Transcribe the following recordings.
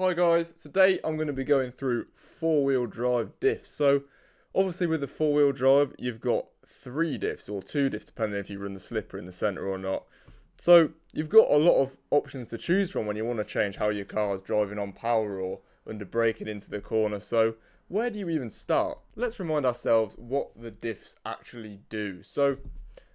Hi guys, today I'm going to be going through four-wheel drive diffs. So obviously with the four-wheel drive you've got 3 diffs or 2 diffs depending if you run the slipper in the centre or not. So you've got a lot of options to choose from when you want to change how your car is driving on power or under braking into the corner. So where do you even start? Let's remind ourselves what the diffs actually do. So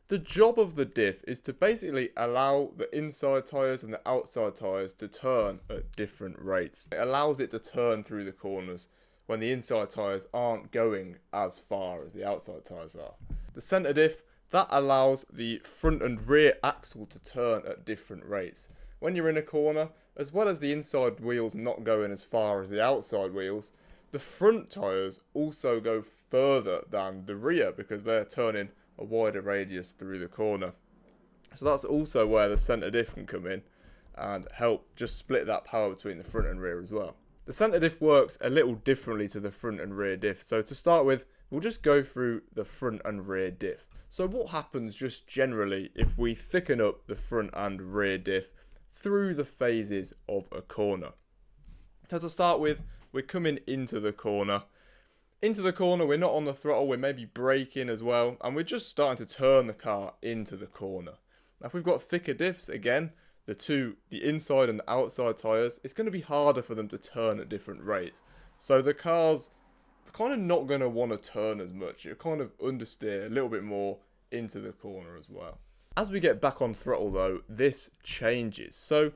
the job of the diff is to basically allow the inside tyres and the outside tyres to turn at different rates. It allows it to turn through the corners when the inside tyres aren't going as far as the outside tyres are. The centre diff, that allows the front and rear axle to turn at different rates. When you're in a corner, as well as the inside wheels not going as far as the outside wheels, the front tyres also go further than the rear because they're turning a wider radius through the corner. So that's also where the centre diff can come in and help just split that power between the front and rear as well. The centre diff works a little differently to the front and rear diff. So to start with, we'll just go through the front and rear diff. So what happens just generally if we thicken up the front and rear diff through the phases of a corner? So to start with, we're coming into the corner. Into the corner, we're not on the throttle, we're maybe braking as well, and we're just starting to turn the car into the corner. Now if we've got thicker diffs, again, the inside and the outside tyres, it's going to be harder for them to turn at different rates. So the car's kind of not going to want to turn as much. It'll kind of understeer a little bit more into the corner as well. As we get back on throttle though, this changes. So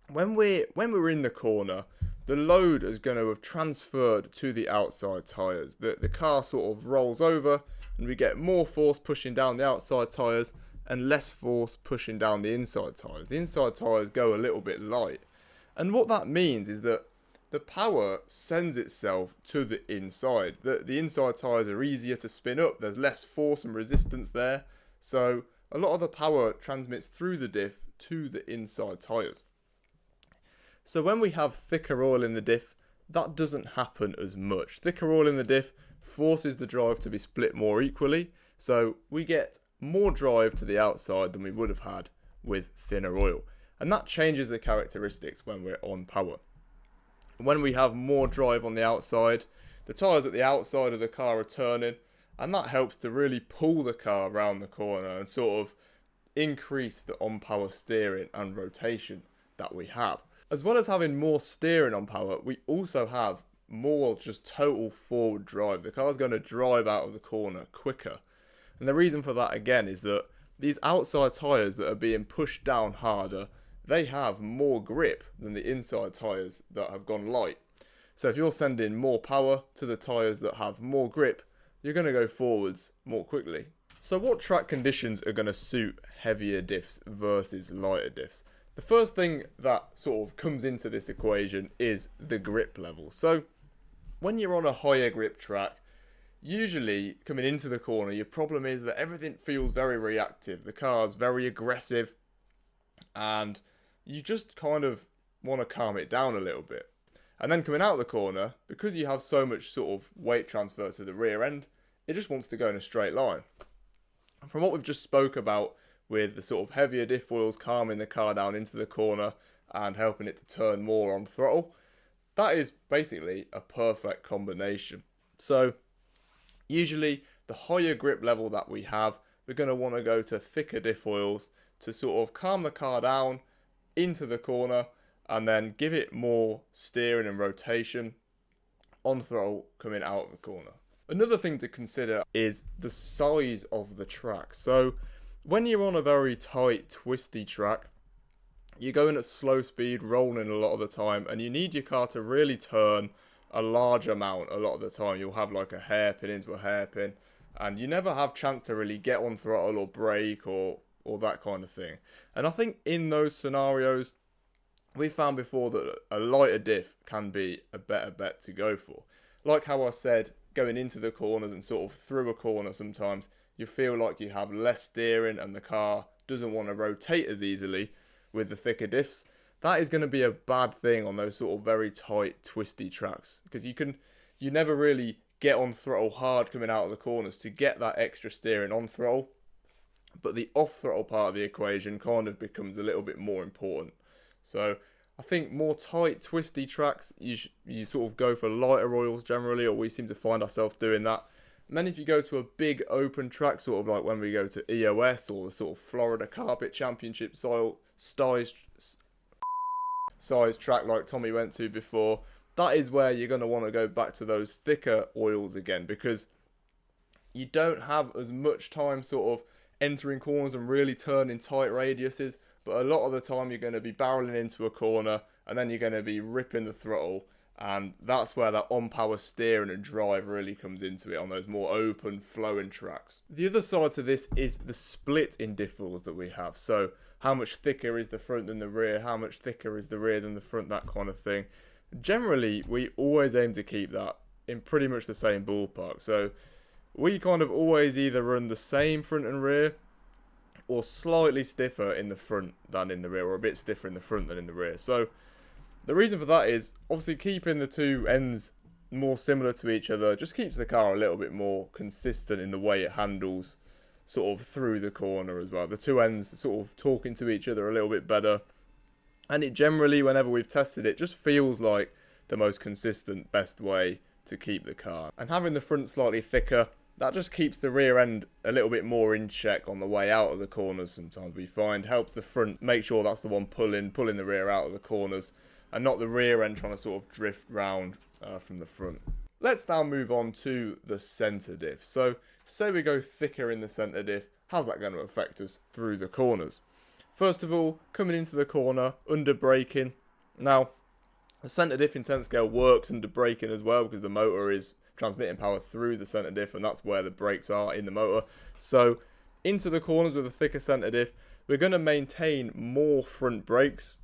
when we're in the corner, the load is going to have transferred to the outside tyres. The car sort of rolls over and we get more force pushing down the outside tyres and less force pushing down the inside tyres. The inside tyres go a little bit light. And what that means is that the power sends itself to the inside. The inside tyres are easier to spin up. There's less force and resistance there. So a lot of the power transmits through the diff to the inside tyres. So when we have thicker oil in the diff, that doesn't happen as much. Thicker oil in the diff forces the drive to be split more equally, so we get more drive to the outside than we would have had with thinner oil. And that changes the characteristics when we're on power. When we have more drive on the outside, the tyres at the outside of the car are turning, and that helps to really pull the car around the corner and sort of increase the on-power steering and rotation that we have. As well as having more steering on power, we also have more just total forward drive. The car's going to drive out of the corner quicker. And the reason for that again is that these outside tyres that are being pushed down harder, they have more grip than the inside tyres that have gone light. So if you're sending more power to the tyres that have more grip, you're going to go forwards more quickly. So what track conditions are going to suit heavier diffs versus lighter diffs? The first thing that sort of comes into this equation is the grip level. So when you're on a higher grip track, usually coming into the corner, your problem is that everything feels very reactive. The car's very aggressive and you just kind of want to calm it down a little bit. And then coming out of the corner, because you have so much sort of weight transfer to the rear end, it just wants to go in a straight line. From what we've just spoke about, with the sort of heavier diff oils calming the car down into the corner and helping it to turn more on throttle, that is basically a perfect combination. So usually the higher grip level that we have, we're going to want to go to thicker diff oils to sort of calm the car down into the corner and then give it more steering and rotation on throttle coming out of the corner. Another thing to consider is the size of the track. So when you're on a very tight, twisty track, you're going at slow speed, rolling a lot of the time, and you need your car to really turn a large amount a lot of the time. You'll have like a hairpin into a hairpin, and you never have chance to really get on throttle or brake or that kind of thing. And I think in those scenarios, we found before that a lighter diff can be a better bet to go for. Like how I said, going into the corners and sort of through a corner sometimes, you feel like you have less steering and the car doesn't want to rotate as easily with the thicker diffs. That is going to be a bad thing on those sort of very tight, twisty tracks because you never really get on throttle hard coming out of the corners to get that extra steering on throttle. But the off throttle part of the equation kind of becomes a little bit more important. So I think more tight, twisty tracks, you sort of go for lighter oils generally, or we seem to find ourselves doing that. And then if you go to a big open track, sort of like when we go to EOS or the sort of Florida Carpet Championship size track like Tommy went to before, that is where you're going to want to go back to those thicker oils again, because you don't have as much time sort of entering corners and really turning tight radiuses, but a lot of the time you're going to be barreling into a corner and then you're going to be ripping the throttle, and that's where that on-power steering and drive really comes into it on those more open flowing tracks. The other side to this is the split in differentials that we have. So how much thicker is the front than the rear, how much thicker is the rear than the front, that kind of thing. Generally we always aim to keep that in pretty much the same ballpark. So we kind of always either run the same front and rear, or slightly stiffer in the front than in the rear, or a bit stiffer in the front than in the rear. So the reason for that is obviously keeping the two ends more similar to each other just keeps the car a little bit more consistent in the way it handles sort of through the corner as well. The two ends sort of talking to each other a little bit better, and it generally, whenever we've tested it, just feels like the most consistent, best way to keep the car. And having the front slightly thicker, that just keeps the rear end a little bit more in check on the way out of the corners. Sometimes we find helps the front make sure that's the one pulling the rear out of the corners, and not the rear end trying to sort of drift round from the front. Let's now move on to the centre diff. So say we go thicker in the centre diff, how's that going to affect us through the corners? First of all, coming into the corner, under braking. Now, the centre diff intent scale works under braking as well, because the motor is transmitting power through the centre diff, and that's where the brakes are in the motor. So into the corners with a thicker centre diff, we're going to maintain more front brakes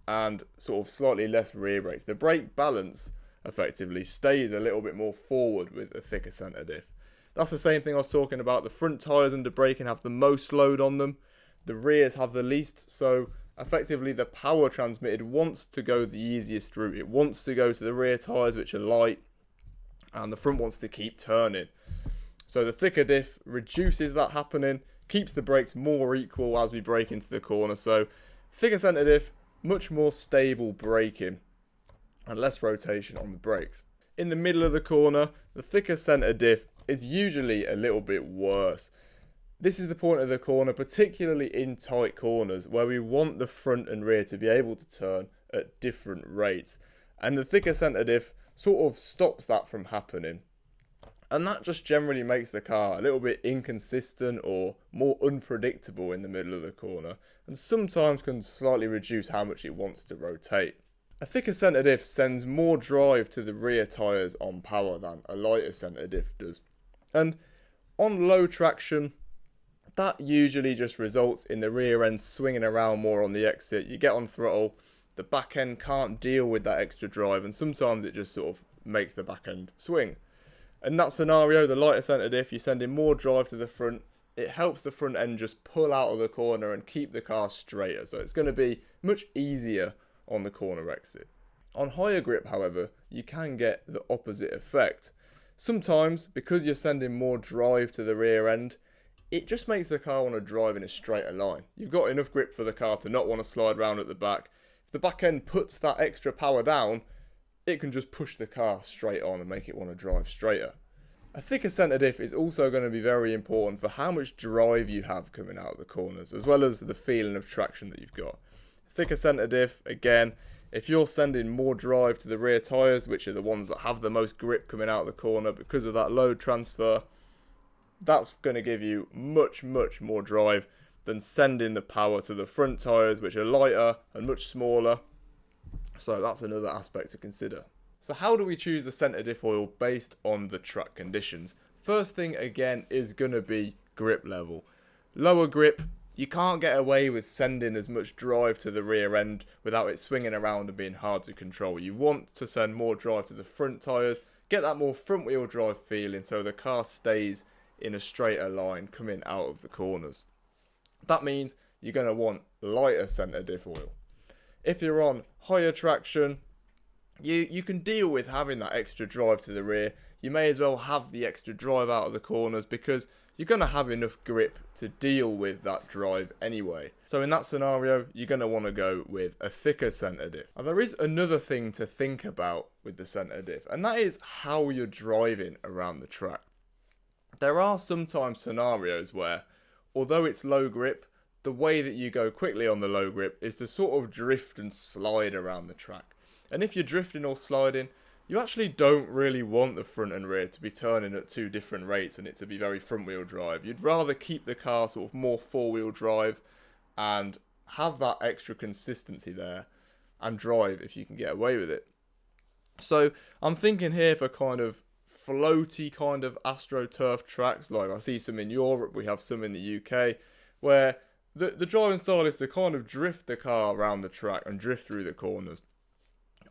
and sort of slightly less rear brakes. The brake balance effectively stays a little bit more forward with a thicker centre diff. That's the same thing I was talking about. The front tyres under braking have the most load on them, the rears have the least, so effectively the power transmitted wants to go the easiest route. It wants to go to the rear tyres, which are light, and the front wants to keep turning. So the thicker diff reduces that happening, keeps the brakes more equal as we brake into the corner. So thicker centre diff, much more stable braking and less rotation on the brakes. In the middle of the corner, the thicker centre diff is usually a little bit worse. This is the point of the corner, particularly in tight corners, where we want the front and rear to be able to turn at different rates. And the thicker centre diff sort of stops that from happening. And that just generally makes the car a little bit inconsistent or more unpredictable in the middle of the corner, and sometimes can slightly reduce how much it wants to rotate. A thicker centre diff sends more drive to the rear tyres on power than a lighter centre diff does. And on low traction, that usually just results in the rear end swinging around more on the exit. You get on throttle, the back end can't deal with that extra drive, and sometimes it just sort of makes the back end swing. In that scenario, the lighter centre diff, you're sending more drive to the front. It helps the front end just pull out of the corner and keep the car straighter. So it's going to be much easier on the corner exit. On higher grip, however, you can get the opposite effect. Sometimes, because you're sending more drive to the rear end, it just makes the car want to drive in a straighter line. You've got enough grip for the car to not want to slide round at the back. If the back end puts that extra power down, it can just push the car straight on and make it want to drive straighter. A thicker centre diff is also going to be very important for how much drive you have coming out of the corners, as well as the feeling of traction that you've got. Thicker centre diff, again, if you're sending more drive to the rear tyres, which are the ones that have the most grip coming out of the corner because of that load transfer, that's going to give you much more drive than sending the power to the front tyres, which are lighter and much smaller. So that's another aspect to consider. So how do we choose the centre diff oil based on the track conditions? First thing again is going to be grip level. Lower grip, you can't get away with sending as much drive to the rear end without it swinging around and being hard to control. You want to send more drive to the front tyres, get that more front wheel drive feeling so the car stays in a straighter line coming out of the corners. That means you're going to want lighter centre diff oil. If you're on higher traction, you can deal with having that extra drive to the rear. You may as well have the extra drive out of the corners because you're going to have enough grip to deal with that drive anyway. So in that scenario, you're going to want to go with a thicker centre diff. Now there is another thing to think about with the centre diff, and that is how you're driving around the track. There are sometimes scenarios where, although it's low grip, the way that you go quickly on the low grip is to sort of drift and slide around the track. And if you're drifting or sliding, you actually don't really want the front and rear to be turning at two different rates and it to be very front wheel drive. You'd rather keep the car sort of more four wheel drive and have that extra consistency there and drive if you can get away with it. So I'm thinking here for kind of floaty kind of AstroTurf tracks, like I see some in Europe, we have some in the UK, where the driving style is to kind of drift the car around the track and drift through the corners.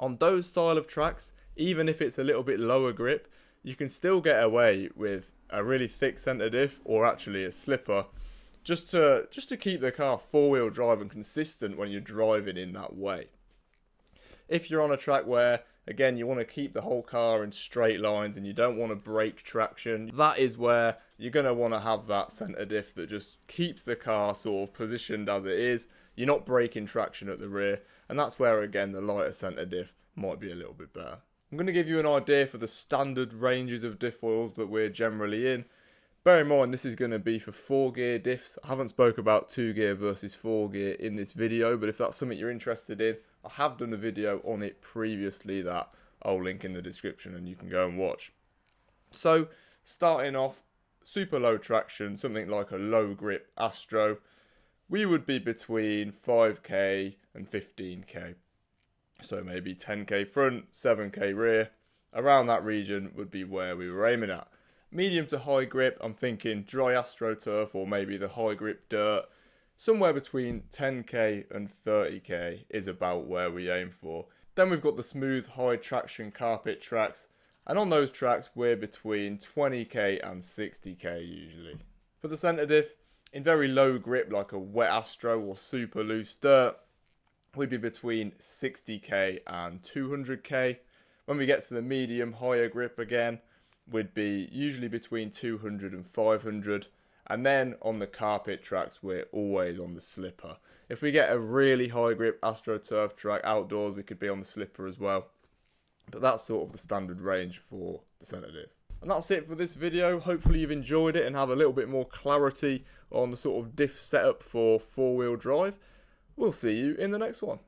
On those style of tracks, even if it's a little bit lower grip, you can still get away with a really thick centre diff or actually a slipper just to keep the car four-wheel drive and consistent when you're driving in that way. If you're on a track where, again, you want to keep the whole car in straight lines and you don't want to break traction, that is where you're going to want to have that centre diff that just keeps the car sort of positioned as it is. You're not breaking traction at the rear, and that's where, again, the lighter centre diff might be a little bit better. I'm going to give you an idea for the standard ranges of diff oils that we're generally in. Bear in mind, this is going to be for 4-gear diffs. I haven't spoke about 2-gear versus 4-gear in this video, but if that's something you're interested in, I have done a video on it previously that I'll link in the description and you can go and watch. So, starting off, super low traction, something like a low grip Astro, we would be between 5k and 15k. So maybe 10k front, 7k rear, around that region would be where we were aiming at. Medium to high grip, I'm thinking dry AstroTurf or maybe the high grip dirt. Somewhere between 10k and 30k is about where we aim for. Then we've got the smooth high traction carpet tracks, and on those tracks we're between 20k and 60k usually. For the centre diff, in very low grip like a wet Astro or super loose dirt, we'd be between 60k and 200k. When we get to the medium higher grip again, we'd be usually between 200 and 500. And then on the carpet tracks, we're always on the slipper. If we get a really high grip AstroTurf track outdoors, we could be on the slipper as well. But that's sort of the standard range for the centre diff. And that's it for this video. Hopefully you've enjoyed it and have a little bit more clarity on the sort of diff setup for four-wheel drive. We'll see you in the next one.